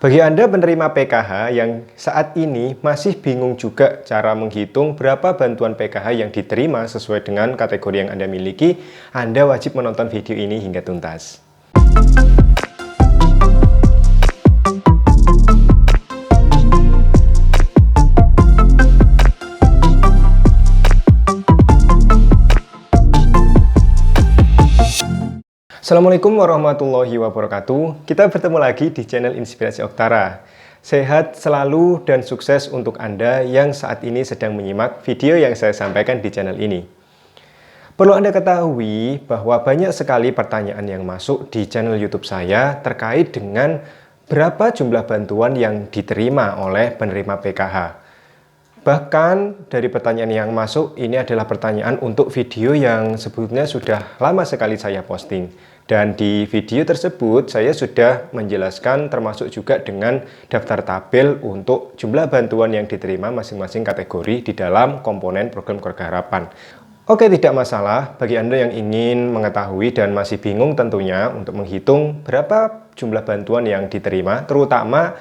Bagi Anda penerima PKH yang saat ini masih bingung juga cara menghitung berapa bantuan PKH yang diterima sesuai dengan kategori yang Anda miliki, Anda wajib menonton video ini hingga tuntas. Assalamualaikum warahmatullahi wabarakatuh. Kita bertemu lagi di channel Inspirasi Oktara. Sehat selalu dan sukses untuk Anda yang saat ini sedang menyimak video yang saya sampaikan di channel ini. Perlu Anda ketahui bahwa banyak sekali pertanyaan yang masuk di channel YouTube saya terkait dengan berapa jumlah bantuan yang diterima oleh penerima PKH. Bahkan dari pertanyaan yang masuk, ini adalah pertanyaan untuk video yang sebetulnya sudah lama sekali saya posting. Dan di video tersebut saya sudah menjelaskan termasuk juga dengan daftar tabel untuk jumlah bantuan yang diterima masing-masing kategori di dalam komponen program Keluarga Harapan. Oke, tidak masalah bagi Anda yang ingin mengetahui dan masih bingung tentunya untuk menghitung berapa jumlah bantuan yang diterima, terutama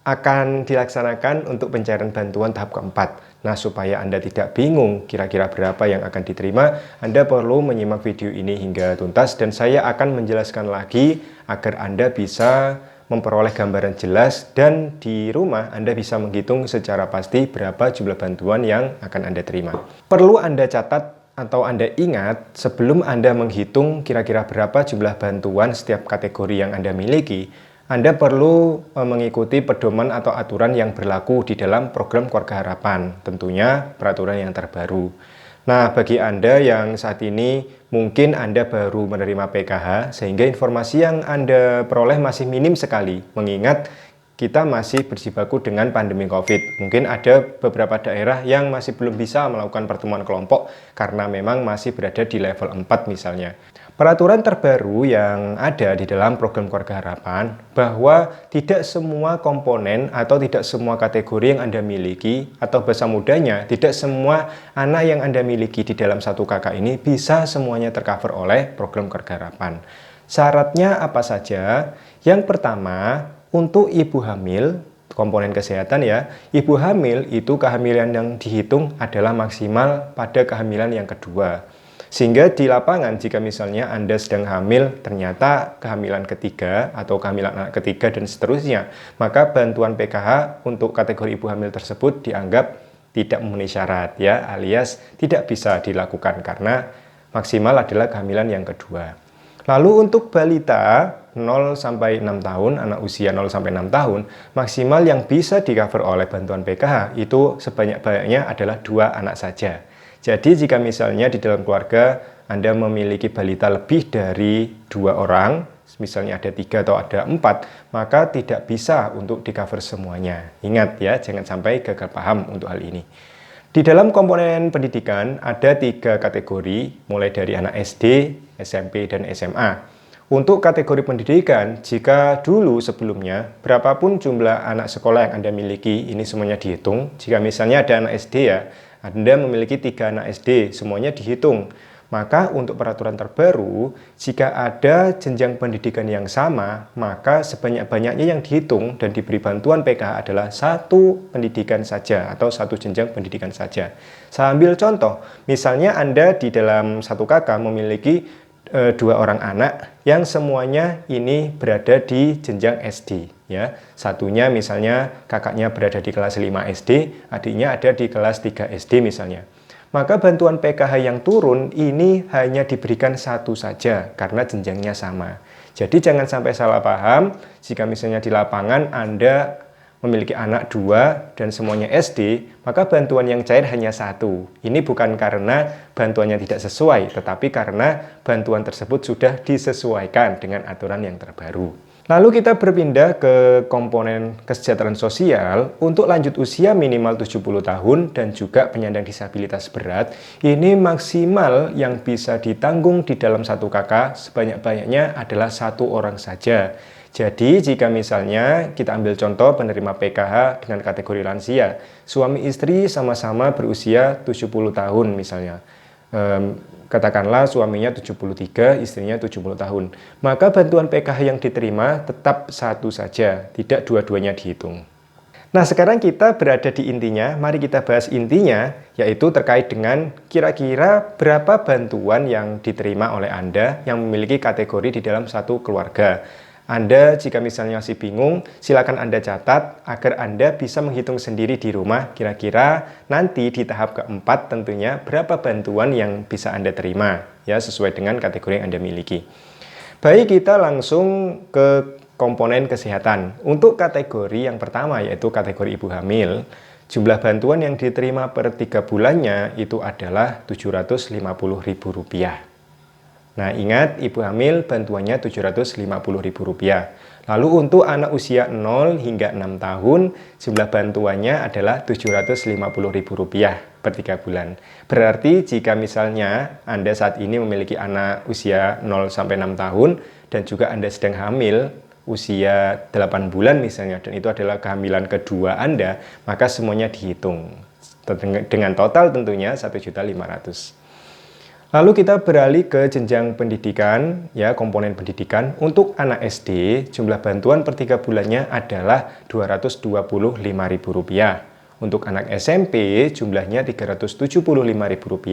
akan dilaksanakan untuk pencairan bantuan tahap keempat. Nah, supaya Anda tidak bingung kira-kira berapa yang akan diterima, Anda perlu menyimak video ini hingga tuntas dan saya akan menjelaskan lagi agar Anda bisa memperoleh gambaran jelas dan di rumah Anda bisa menghitung secara pasti berapa jumlah bantuan yang akan Anda terima. Perlu Anda catat atau Anda ingat sebelum Anda menghitung kira-kira berapa jumlah bantuan setiap kategori yang Anda miliki, Anda perlu mengikuti pedoman atau aturan yang berlaku di dalam program Keluarga Harapan, tentunya peraturan yang terbaru. Nah, bagi Anda yang saat ini mungkin Anda baru menerima PKH, sehingga informasi yang Anda peroleh masih minim sekali, mengingat kita masih berjibaku dengan pandemi COVID. Mungkin ada beberapa daerah yang masih belum bisa melakukan pertemuan kelompok karena memang masih berada di level 4 misalnya. Peraturan terbaru yang ada di dalam program Keluarga Harapan bahwa tidak semua komponen atau tidak semua kategori yang Anda miliki atau bahasa mudanya tidak semua anak yang Anda miliki di dalam satu kakak ini bisa semuanya tercover oleh program Keluarga Harapan. Syaratnya apa saja? Yang pertama, untuk ibu hamil, komponen kesehatan ya, ibu hamil itu kehamilan yang dihitung adalah maksimal pada kehamilan yang kedua. Sehingga di lapangan jika misalnya Anda sedang hamil ternyata kehamilan ketiga atau kehamilan anak ketiga dan seterusnya, maka bantuan PKH untuk kategori ibu hamil tersebut dianggap tidak memenuhi syarat ya, alias tidak bisa dilakukan karena maksimal adalah kehamilan yang kedua. Lalu untuk balita 0 sampai 6 tahun, anak usia 0 sampai 6 tahun, maksimal yang bisa di-cover oleh bantuan PKH itu sebanyak-banyaknya adalah 2 anak saja. Jadi jika misalnya di dalam keluarga Anda memiliki balita lebih dari 2 orang, misalnya ada 3 atau ada 4, maka tidak bisa untuk di-cover semuanya. Ingat ya, jangan sampai gagal paham untuk hal ini. Di dalam komponen pendidikan ada 3 kategori, mulai dari anak SD, SMP, dan SMA. Untuk kategori pendidikan, jika dulu sebelumnya, berapapun jumlah anak sekolah yang Anda miliki, ini semuanya dihitung. Jika misalnya ada anak SD ya, Anda memiliki 3 anak SD, semuanya dihitung. Maka untuk peraturan terbaru, jika ada jenjang pendidikan yang sama, maka sebanyak-banyaknya yang dihitung dan diberi bantuan PKH adalah 1 pendidikan saja atau 1 jenjang pendidikan saja. Saya ambil contoh, misalnya Anda di dalam satu kakak memiliki 2 orang anak yang semuanya ini berada di jenjang SD ya. Satunya misalnya kakaknya berada di kelas 5 SD, adiknya ada di kelas 3 SD misalnya. Maka bantuan PKH yang turun ini hanya diberikan 1 saja karena jenjangnya sama. Jadi jangan sampai salah paham jika misalnya di lapangan Anda memiliki anak 2 dan semuanya SD, maka bantuan yang cair hanya 1. Ini bukan karena bantuannya tidak sesuai, tetapi karena bantuan tersebut sudah disesuaikan dengan aturan yang terbaru. Lalu kita berpindah ke komponen kesejahteraan sosial. Untuk lanjut usia minimal 70 tahun dan juga penyandang disabilitas berat, ini maksimal yang bisa ditanggung di dalam satu kakak sebanyak-banyaknya adalah 1 orang saja. Jadi jika misalnya kita ambil contoh penerima PKH dengan kategori lansia, suami istri sama-sama berusia 70 tahun misalnya. Katakanlah suaminya 73, istrinya 70 tahun. Maka bantuan PKH yang diterima tetap satu saja, tidak dua-duanya dihitung. Nah, sekarang kita berada di intinya. Mari kita bahas intinya, yaitu terkait dengan kira-kira berapa bantuan yang diterima oleh Anda yang memiliki kategori di dalam satu keluarga. Anda jika misalnya masih bingung, silakan Anda catat agar Anda bisa menghitung sendiri di rumah kira-kira nanti di tahap keempat tentunya berapa bantuan yang bisa Anda terima ya sesuai dengan kategori yang Anda miliki. Baik, kita langsung ke komponen kesehatan. Untuk kategori yang pertama yaitu kategori ibu hamil, jumlah bantuan yang diterima per 3 bulannya itu adalah Rp750.000. Nah, ingat ibu hamil bantuannya Rp750.000. Lalu untuk anak usia 0 hingga 6 tahun, jumlah bantuannya adalah Rp750.000 per 3 bulan. Berarti jika misalnya Anda saat ini memiliki anak usia 0 sampai 6 tahun dan juga Anda sedang hamil usia 8 bulan misalnya, dan itu adalah kehamilan kedua Anda, maka semuanya dihitung. Dengan total tentunya Rp1.500.000. Lalu kita beralih ke jenjang pendidikan, ya komponen pendidikan. Untuk anak SD, jumlah bantuan per 3 bulannya adalah Rp225.000. Untuk anak SMP, jumlahnya Rp375.000.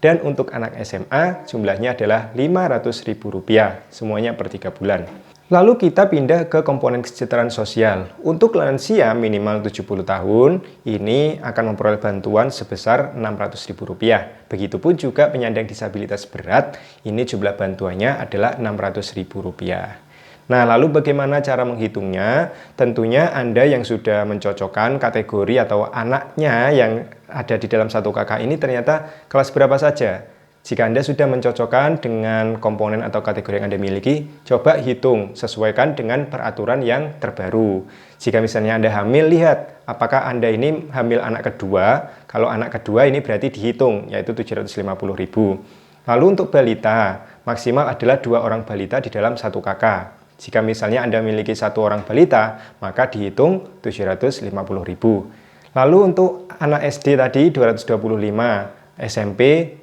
Dan untuk anak SMA, jumlahnya adalah Rp500.000. Semuanya per 3 bulan. Lalu kita pindah ke komponen kesejahteraan sosial. Untuk lansia minimal 70 tahun, ini akan memperoleh bantuan sebesar Rp600.000. Begitupun juga penyandang disabilitas berat, ini jumlah bantuannya adalah Rp600.000. Nah, lalu bagaimana cara menghitungnya? Tentunya Anda yang sudah mencocokkan kategori atau anaknya yang ada di dalam satu kakak ini ternyata kelas berapa saja. Jika Anda sudah mencocokkan dengan komponen atau kategori yang Anda miliki, coba hitung, sesuaikan dengan peraturan yang terbaru. Jika misalnya Anda hamil, lihat apakah Anda ini hamil anak kedua. Kalau anak kedua ini berarti dihitung, yaitu Rp750.000. Lalu untuk balita, maksimal adalah 2 orang balita di dalam satu kakak. Jika misalnya Anda memiliki 1 orang balita, maka dihitung Rp750.000. Lalu untuk anak SD tadi 225, SMP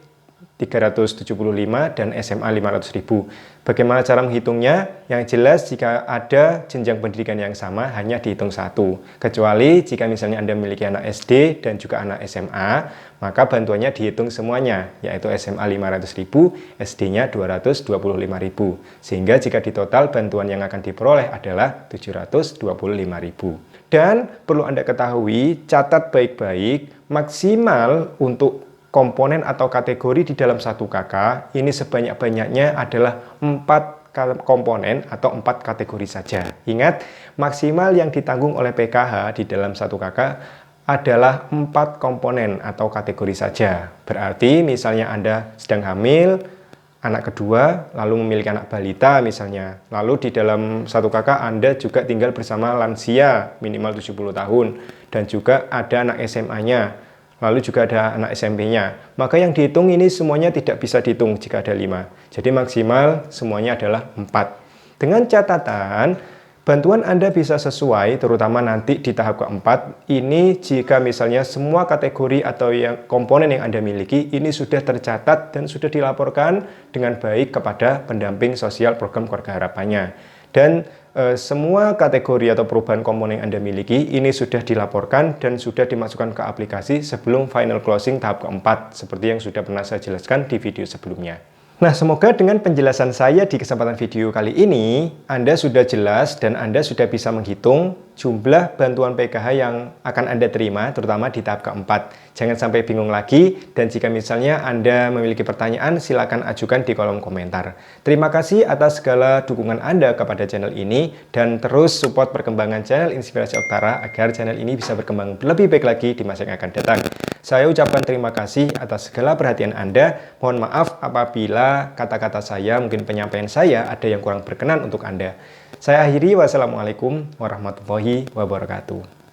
375 dan SMA 500.000. Bagaimana cara menghitungnya? Yang jelas jika ada jenjang pendidikan yang sama hanya dihitung satu. Kecuali jika misalnya Anda memiliki anak SD dan juga anak SMA, maka bantuannya dihitung semuanya, yaitu SMA 500.000, SD-nya 225.000. Sehingga jika ditotal bantuan yang akan diperoleh adalah 725.000. Dan perlu Anda ketahui, catat baik-baik, maksimal untuk komponen atau kategori di dalam satu kakak ini sebanyak-banyaknya adalah 4 komponen atau 4 kategori saja. Ingat, maksimal yang ditanggung oleh PKH di dalam satu kakak adalah 4 komponen atau kategori saja. Berarti misalnya Anda sedang hamil, anak kedua, lalu memiliki anak balita misalnya. Lalu di dalam satu kakak Anda juga tinggal bersama lansia minimal 70 tahun dan juga ada anak SMA-nya. Lalu juga ada anak SMP-nya. Maka yang dihitung ini semuanya tidak bisa dihitung jika ada 5. Jadi maksimal semuanya adalah 4. Dengan catatan, bantuan Anda bisa sesuai, terutama nanti di tahap keempat. Ini jika misalnya semua kategori atau komponen yang Anda miliki, ini sudah tercatat dan sudah dilaporkan dengan baik kepada pendamping sosial program Keluarga Harapannya. Dan semua kategori atau perubahan komponen yang Anda miliki ini sudah dilaporkan dan sudah dimasukkan ke aplikasi sebelum final closing tahap keempat, seperti yang sudah pernah saya jelaskan di video sebelumnya. Nah, semoga dengan penjelasan saya di kesempatan video kali ini, Anda sudah jelas dan Anda sudah bisa menghitung jumlah bantuan PKH yang akan Anda terima, terutama di tahap keempat. Jangan sampai bingung lagi, dan jika misalnya Anda memiliki pertanyaan, silakan ajukan di kolom komentar. Terima kasih atas segala dukungan Anda kepada channel ini, dan terus support perkembangan channel Inspirasi Oktara agar channel ini bisa berkembang lebih baik lagi di masa yang akan datang. Saya ucapkan terima kasih atas segala perhatian Anda. Mohon maaf apabila kata-kata saya, mungkin penyampaian saya ada yang kurang berkenan untuk Anda. Saya akhiri, wassalamualaikum warahmatullahi wabarakatuh.